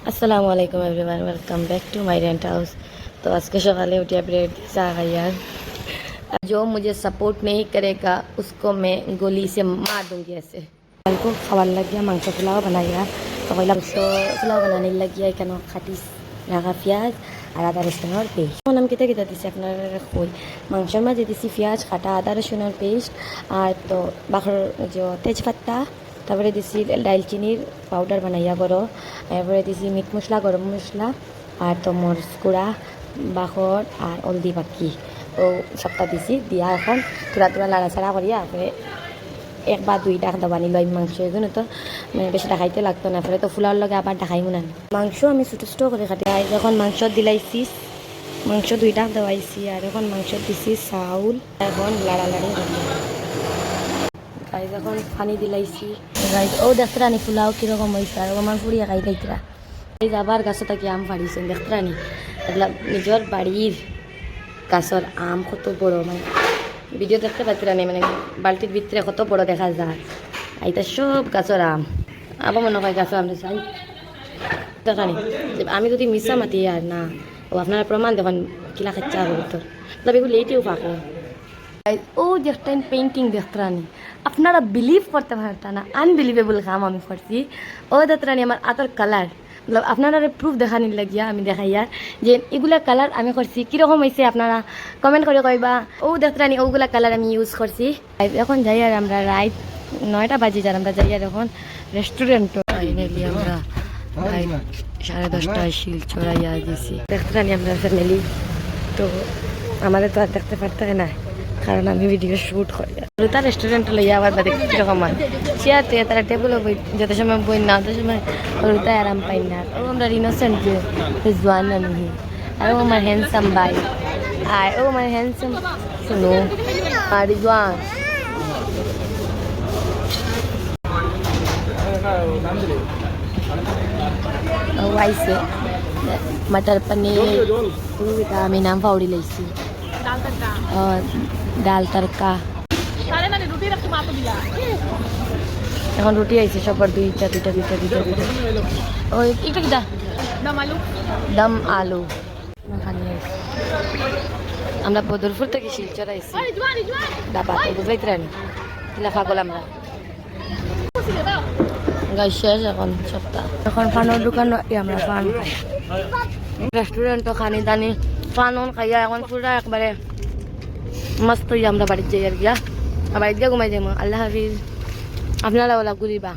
আসসালামু আলাইকুম everyone, welcome back to my rent house. तो आज के सकाले उठिया ब्रेड चाह यार, जो मुझे सपोर्ट नहीं करेगा उसको मैं गोली से मार दूंगी ऐसे। कल को खबर लग गया मांगसो पुलाव बनाया, तो पहला मांगसो पुलाव बनाने लग गया কেন খাটি রাখা পেঁয়াজ আর আদা রসুনের পেস্ট। নাম কেটে কেটে দিচ্ছি আপনারা কই মাংসের মাঝে দিচ্ছি পেঁয়াজ কাটা, আদা রসুনের পেস্ট আর তো বাখর যে তেজপাতা, তারপরে দিছি দালচিনির পাউডার বানাইয়া করো, এরপরে দিছি মিট মশলা, গরম মশলা আর তো মরিচ গুঁড়া, বাখর আর হলদি বাকি ও সবটা দিছি দিয়া এখন তুলা তুলা লাড়াচাড়া করিয়া আপনি এক বা দুই ডাক দাবানি লই মাংস এগুলো তো মানে বেশি ডাকাইতে লাগতো না, ফলে তো ফুলার লগে আবার ডাকাইমু না। মাংস আমি ছোটো ছোটো করে কাটি, যখন মাংস দিলাইছি মাংস দুই ডাক দেওয়াইছি আর এখন মাংস দিছি চাউল, এখন লাড়ালাড়ি গাইজ এখন পানি দিলাইছি গাইজ। ও দেখতে রানি ফুলাও কীরকম হয়েছে আর আমার ফুড়িয়া খাই খাইতরা এই আবার গাছও থাকি আম ফাড়িছেন দেখতে রানি, এগুলা নিজের বাড়ির গাছের আম কত বড়, মানে ভিডিও দেখতে পাচ্ছি রানি, মানে বালতির ভিতরে কত বড় দেখা যায়। এইটা সব গাছের আম, আবার মনে হয় গাছের আম চাই দেখানি। আমি যদি মিশা মাতি আর না ও আপনারা প্রমাণ দেখুন কিলা খাচ্ছে আর ভিতর, তবে এগুলো লেটেও পাকো। ও দেখতেন পেন্টিং দেখতে রানি, আপনারা বিলিভ করতে পারতেন না, আনবিলিভেবল কাম আমি করছি। ও দেখতে রানি আমার আতর কালার, আপনারা প্রুফ দেখানির লাগিয়া আমি দেখাইয়া যে এগুলা কালার আমি করছি, কীরকম হয়েছে আপনারা কমেন্ট করে কইবা। ও দেখতে রানি ওগুলা কালার আমি ইউজ করছি। এখন যাই আর আমরা রাত 9টা বাজে যার আমরা যাই আর এখন রেস্টুরেন্ট ফাইনালি আমরা 10:30টায় শিলচড়াইয়া দিছি। দেখতে রানি আমরা ফ্যামিলি, তো আমাদের তো আর দেখতে পারতে না কারণ আমি ভিডিও শ্যুট করি। রুতা রেস্টুরেন্টে লইয়া আবার বাদে কীরকম হয় চেয়ার তুই তারা টেবিলও বই যত সময় বই না অত সময় রুতায় আরাম পাই না। ও আমরা ইনোসেন্ট যে জোয়ান আমি আর ও আমার হ্যান্ডসাম ভাই আর ও আমার হ্যান্ডসাম শুনো আর রিজওয়ান। আইসে মটর পনির আমি নাম ফাউড়ি লাইছি, ডাল তরকা। এখন রুটি আইছে সবার দুইটা দুইটা দুইটা দুইটা দুইটা ওই একটা কিটা দম আলু খানি আইছে। আমরা বদরপুর থেকে শিলচর আইছি ডাবা বুঝাইতে রানি কিলা ফাগল আমরা গাই শেষ এখন সপ্তাহ। এখন ফানোর দোকান আমরা ফান রেস্টুরেন্টও খানি দানি ফানন খাইয়া এখন পুরা একবারে মস্ত আমরা বাড়িতে যাই আর গিয়া বাড়িতে গিয়া ঘুমাই যাবো। আল্লাহ হাফিজ, আপনারা ওলা ঘুরিবা।